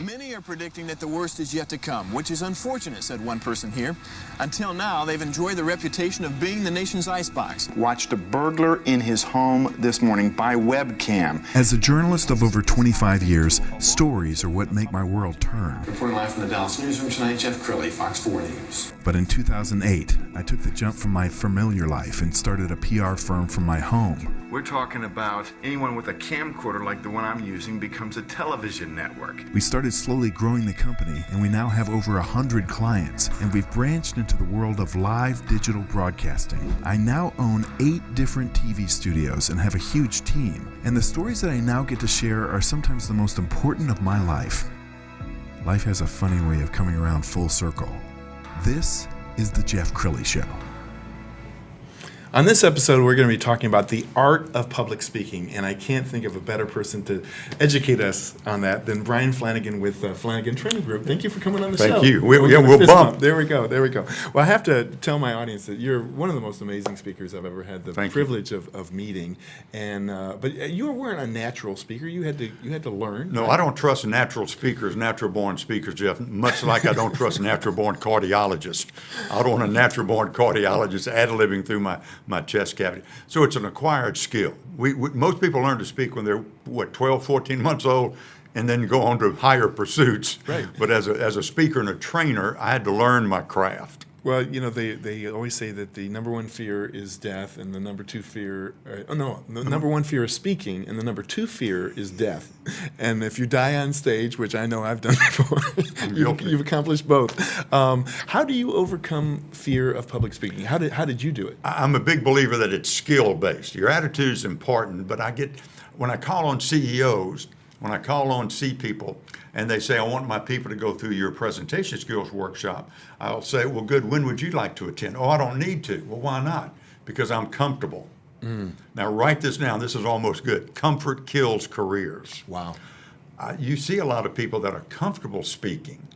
Many are predicting that the worst is yet to come, which is unfortunate, said one person here. Until now, they've enjoyed the reputation of being the nation's icebox. Watched a burglar in his home this morning by webcam. As a journalist of over 25 years, stories are what make my world turn. Reporting live from the Dallas newsroom tonight, Jeff Crilley, Fox 4 News. But in 2008, I took the jump from my familiar life and started a PR firm from my home. We're talking about anyone with a camcorder like the one I'm using becomes a television network. We started slowly growing the company, and we now have over 100 clients, and we've branched into the world of live digital broadcasting. I now own 8 different TV studios and have a huge team, and the stories that I now get to share are sometimes the most important of my life. Life has a funny way of coming around full circle. This is the Jeff Crilley Show. On this episode, we're going to be talking about the art of public speaking, and I can't think of a better person to educate us on that than Bryan Flanagan with Flanagan Training Group. Thank you for coming on the show. Thank you. We'll bump. There we go. Well, I have to tell my audience that you're one of the most amazing speakers I've ever had the privilege of meeting. And but you weren't a natural speaker. You had to learn. No, I don't trust natural speakers, natural-born speakers, Jeff, much like I don't trust natural-born cardiologists. I don't want a natural-born cardiologist ad-libbing through my chest cavity. So it's an acquired skill. Most people learn to speak when they're, 12, 14 months old, and then go on to higher pursuits. Right. But as a speaker and a trainer, I had to learn my craft. Well, you know, they always say that the number one fear is death, and the number two fear, number one fear is speaking, and the number two fear is death. And if you die on stage, which I know I've done before, you've accomplished both. How do you overcome fear of public speaking? How did you do it? I'm a big believer that it's skill-based. Your attitude is important, but when I call on CEOs, when I call on C-people, and they say, I want my people to go through your presentation skills workshop, I'll say, well, good, when would you like to attend? Oh, I don't need to. Well, why not? Because I'm comfortable. Now, write this down. This is almost good. Comfort kills careers. Wow. You see a lot of people that are comfortable speaking,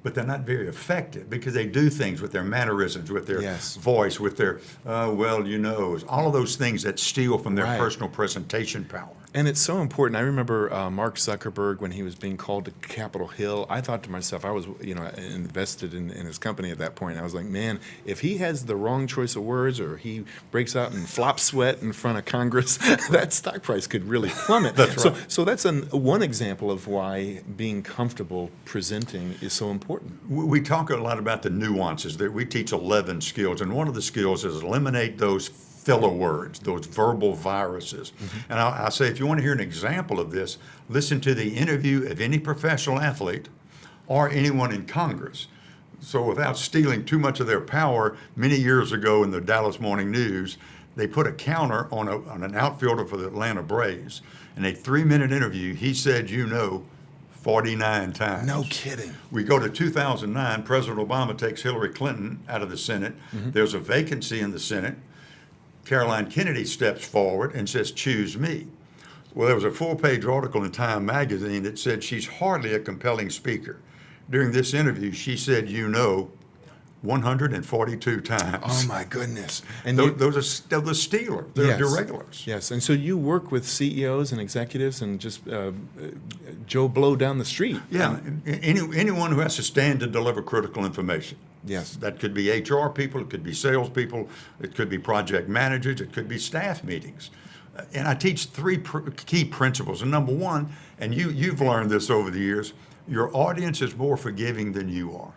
but they're not very effective because they do things with their mannerisms, with their voice, with their, all of those things that steal from their personal presentation power. And it's so important. I remember Mark Zuckerberg, when he was being called to Capitol Hill, I thought to myself, I was invested in his company at that point. I was like, man, if he has the wrong choice of words or he breaks out in flop sweat in front of Congress, that stock price could really plummet. That's right. So that's one example of why being comfortable presenting is so important. We talk a lot about the nuances. We teach 11 skills, and one of the skills is eliminate those filler words, those verbal viruses. And I say, if you want to hear an example of this, listen to the interview of any professional athlete or anyone in Congress. So without stealing too much of their power, many years ago in the Dallas Morning News, they put a counter on an outfielder for the Atlanta Braves. In a 3-minute interview, he said, 49 times. No kidding. We go to 2009, President Obama takes Hillary Clinton out of the Senate. There's a vacancy in the Senate. Caroline Kennedy steps forward and says, choose me. Well, there was a full-page article in Time magazine that said she's hardly a compelling speaker. During this interview, she said, 142 times. Oh, my goodness. And those are the stealer. They're irregulars. Yes, and so you work with CEOs and executives and just Joe Blow down the street. Yeah, anyone who has to stand to deliver critical information. Yes. That could be HR people, it could be salespeople, it could be project managers, it could be staff meetings. And I teach 3 key principles. And number one, and you've learned this over the years, your audience is more forgiving than you are.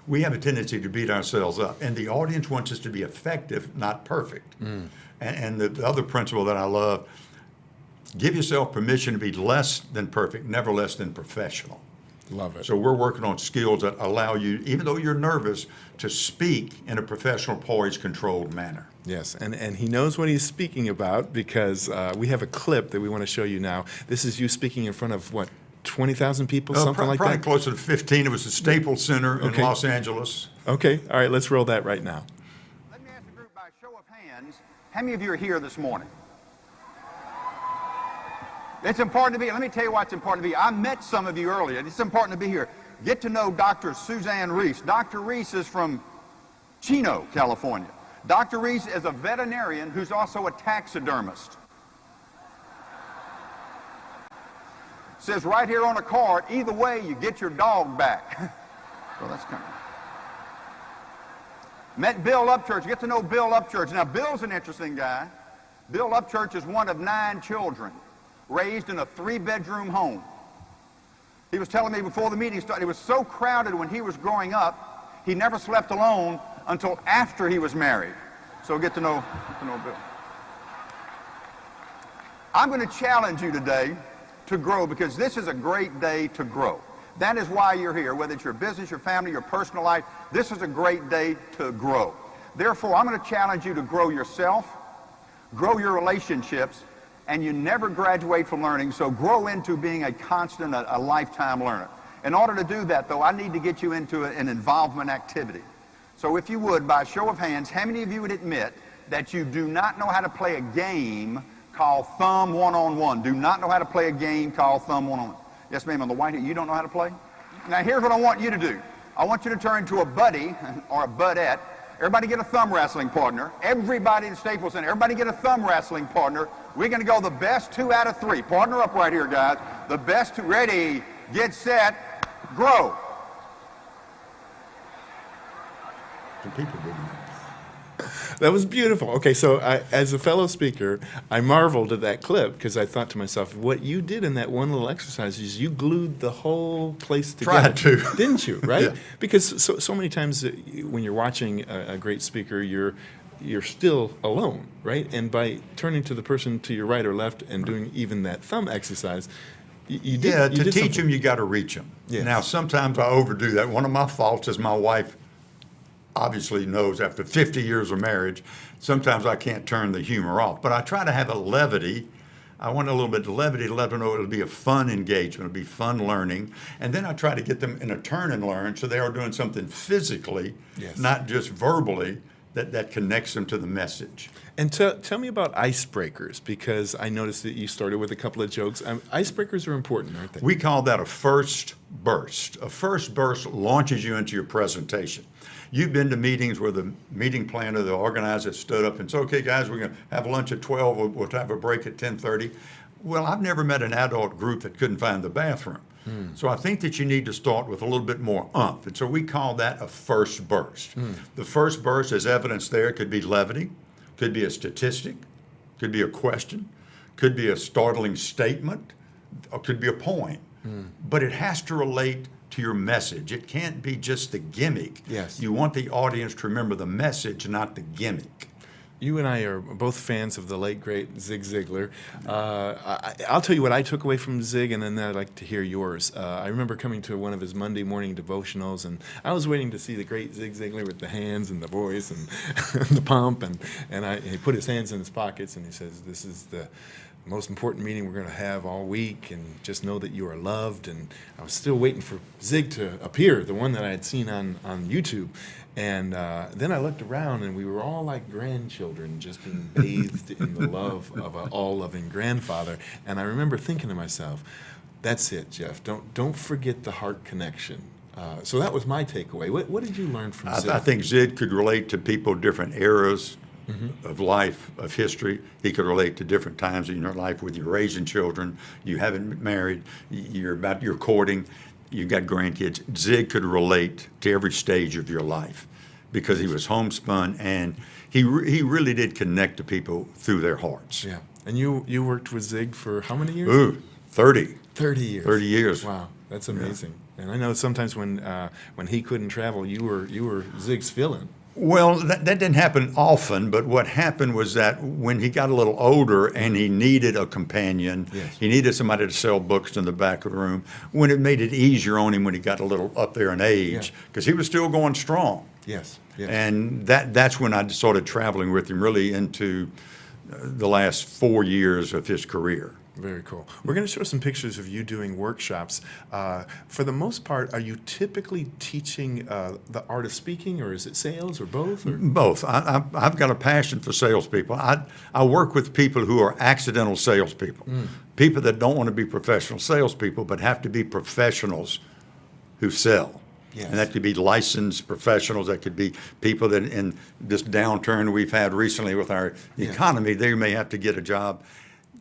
We have a tendency to beat ourselves up, and the audience wants us to be effective, not perfect. And the other principle that I love, give yourself permission to be less than perfect, never less than professional. Love it. So we're working on skills that allow you, even though you're nervous, to speak in a professional, poised, controlled manner. Yes, and he knows what he's speaking about because we have a clip that we want to show you now. This is you speaking in front of, 20,000 people, something like that? Probably closer to 15. It was the Staples Center in Los Angeles. Okay, all right, let's roll that right now. Let me ask the group by a show of hands, how many of you are here this morning? It's important to be. Let me tell you why it's important to be. I met some of you earlier. It's important to be here. get to know Dr. Suzanne Reese. Dr. Reese is from Chino, California. Dr. Reese is a veterinarian who's also a taxidermist. Says right here on a card, either way, you get your dog back. So that's kind of... Met Bill Upchurch. Get to know Bill Upchurch. Now, Bill's an interesting guy. Bill Upchurch is one of 9 children raised in a 3-bedroom home. He was telling me before the meeting started, it was so crowded when he was growing up, he never slept alone until after he was married. So get to know Bill. I'm going to challenge you today to grow, because this is a great day to grow. That is why you're here, whether it's your business, your family, your personal life. This is a great day to grow. Therefore, I'm going to challenge you to grow yourself, grow your relationships, and you never graduate from learning, so grow into being a constant, a lifetime learner. In order to do that, though, I need to get you into an involvement activity. So if you would, by a show of hands, how many of you would admit that you do not know how to play a game called Thumb One-on-One? Do not know how to play a game called Thumb One-on-One? Yes, ma'am, on the white hat, you don't know how to play? Now, here's what I want you to do. I want you to turn to a buddy or a budette. Everybody get a thumb wrestling partner. Everybody in Staples Center, everybody get a thumb wrestling partner. We're going to go the best 2 out of 3. Partner up right here, guys. The best 2. Ready, get set, grow. Some people do that. That was beautiful. Okay, so as a fellow speaker, I marveled at that clip because I thought to myself, what you did in that one little exercise is you glued the whole place together. Tried to. Didn't you, right? Yeah. Because so many times when you're watching a great speaker, you're still alone, right? And by turning to the person to your right or left and doing even that thumb exercise, you did. Yeah, you to did teach something. them, you got to reach them. Yes. Now, sometimes I overdo that. One of my faults is my wife obviously knows after 50 years of marriage, sometimes I can't turn the humor off. But I try to have a levity. I want a little bit of levity to let them know it'll be a fun engagement, it'll be fun learning. And then I try to get them in a turn and learn so they are doing something physically, Yes. not just verbally, that connects them to the message. And tell me about Icebreakers, because I noticed that you started with a couple of jokes. Icebreakers are important, aren't they? We call that a first burst. A first burst launches you into your presentation. You've been to meetings where the meeting planner, the organizer stood up and said, okay, guys, we're going to have lunch at 12. We'll have a break at 10:30. Well, I've never met an adult group that couldn't find the bathroom. So I think that you need to start with a little bit more oomph. And so we call that a first burst. The first burst, as evidence there, could be levity, could be a statistic, could be a question, could be a startling statement, or could be a point. But it has to relate to your message. It can't be just the gimmick. Yes. You want the audience to remember the message, not the gimmick. You and I are both fans of the late, great Zig Ziglar. I'll tell you what I took away from Zig, and then I'd like to hear yours. I remember coming to one of his Monday morning devotionals, and I was waiting to see the great Zig Ziglar with the hands and the voice and the pump, and he put his hands in his pockets, and he says, this is the most important meeting we're going to have all week, and just know that you are loved. And I was still waiting for Zig to appear, the one that I had seen on YouTube. And then I looked around, and we were all like grandchildren, just being bathed in the love of an all-loving grandfather. And I remember thinking to myself, that's it, Jeff. Don't forget the heart connection. So that was my takeaway. What did you learn from Zig? I think Zig could relate to people different eras of life, of history. He could relate to different times in your life with your raising children, you haven't married, you're courting, you've got grandkids. Zig could relate to every stage of your life because he was homespun, and he really did connect to people through their hearts. Yeah. And you worked with Zig for how many years? Ooh, 30. 30 years. 30 years. Wow, that's amazing. Yeah. And I know sometimes when he couldn't travel, you were Zig's fill-in. Well, that didn't happen often, but what happened was that when he got a little older and he needed a companion, Yes. he needed somebody to sell books in the back of the room, when it made it easier on him when he got a little up there in age, because he was still going strong. Yes. Yes. And that's when I started traveling with him really into the last 4 years of his career. Very cool. We're going to show some pictures of you doing workshops. For the most part, are you typically teaching the art of speaking, or is it sales, or both? Or? Both. I've got a passion for salespeople. I work with people who are accidental salespeople, people that don't want to be professional salespeople, but have to be professionals who sell. Yes. And that could be licensed professionals. That could be people that in this downturn we've had recently with our economy, they may have to get a job,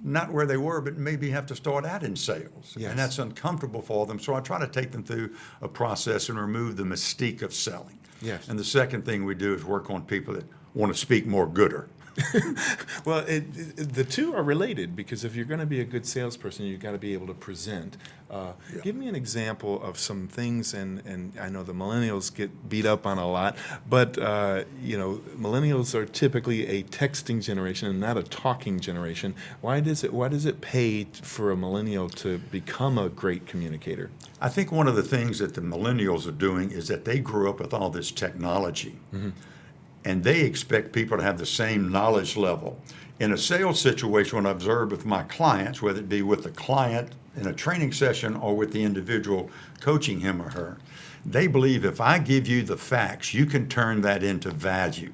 not where they were, but maybe have to start out in sales. Yes. And that's uncomfortable for them. So I try to take them through a process and remove the mystique of selling. Yes. And the second thing we do is work on people that want to speak more gooder. Well, the two are related, because if you're going to be a good salesperson, you've got to be able to present. Give me an example of some things, and I know the millennials get beat up on a lot, but millennials are typically a texting generation and not a talking generation. Why does it pay for a millennial to become a great communicator? I think one of the things that the millennials are doing is that they grew up with all this technology. Mm-hmm. And they expect people to have the same knowledge level. In a sales situation, when I observe with my clients, whether it be with the client in a training session or with the individual coaching him or her, they believe if I give you the facts, you can turn that into value.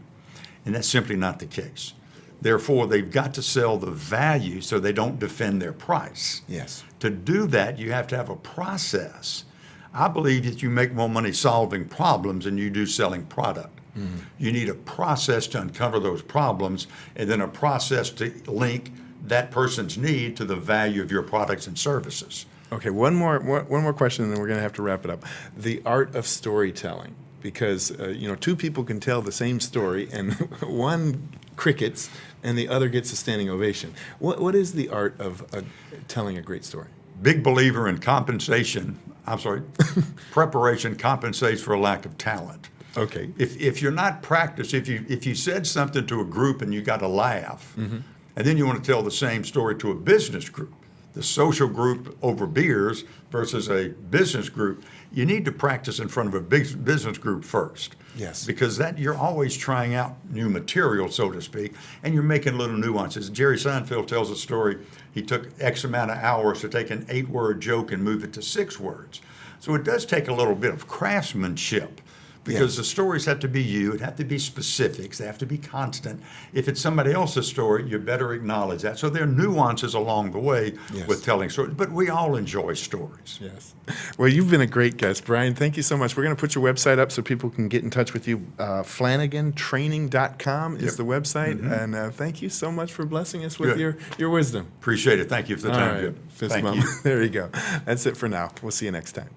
And that's simply not the case. Therefore, they've got to sell the value so they don't defend their price. Yes. To do that, you have to have a process. I believe that you make more money solving problems than you do selling product. Mm-hmm. You need a process to uncover those problems, and then a process to link that person's need to the value of your products and services. Okay, one more question, and then we're going to have to wrap it up. The art of storytelling, because two people can tell the same story, and one crickets, and the other gets a standing ovation. What is the art of telling a great story? Big believer in compensation. Preparation compensates for a lack of talent. Okay. If you're not practiced, if you said something to a group and you got a laugh, mm-hmm. and then you want to tell the same story to a business group, the social group over beers versus a business group, you need to practice in front of a big business group first. Yes. Because you're always trying out new material, so to speak, and you're making little nuances. Jerry Seinfeld tells a story. He took X amount of hours to take an 8-word joke and move it to 6 words. So it does take a little bit of craftsmanship. Because the stories have to be you, it have to be specifics, they have to be constant. If it's somebody else's story, you better acknowledge that. So there are nuances along the way with telling stories, but we all enjoy stories. Yes. Well, you've been a great guest, Bryan. Thank you so much. We're going to put your website up so people can get in touch with you. FlanaganTraining.com is the website. Mm-hmm. And thank you so much for blessing us with your wisdom. Appreciate it. Thank you for the time. All right. Thank you. There you go. That's it for now. We'll see you next time.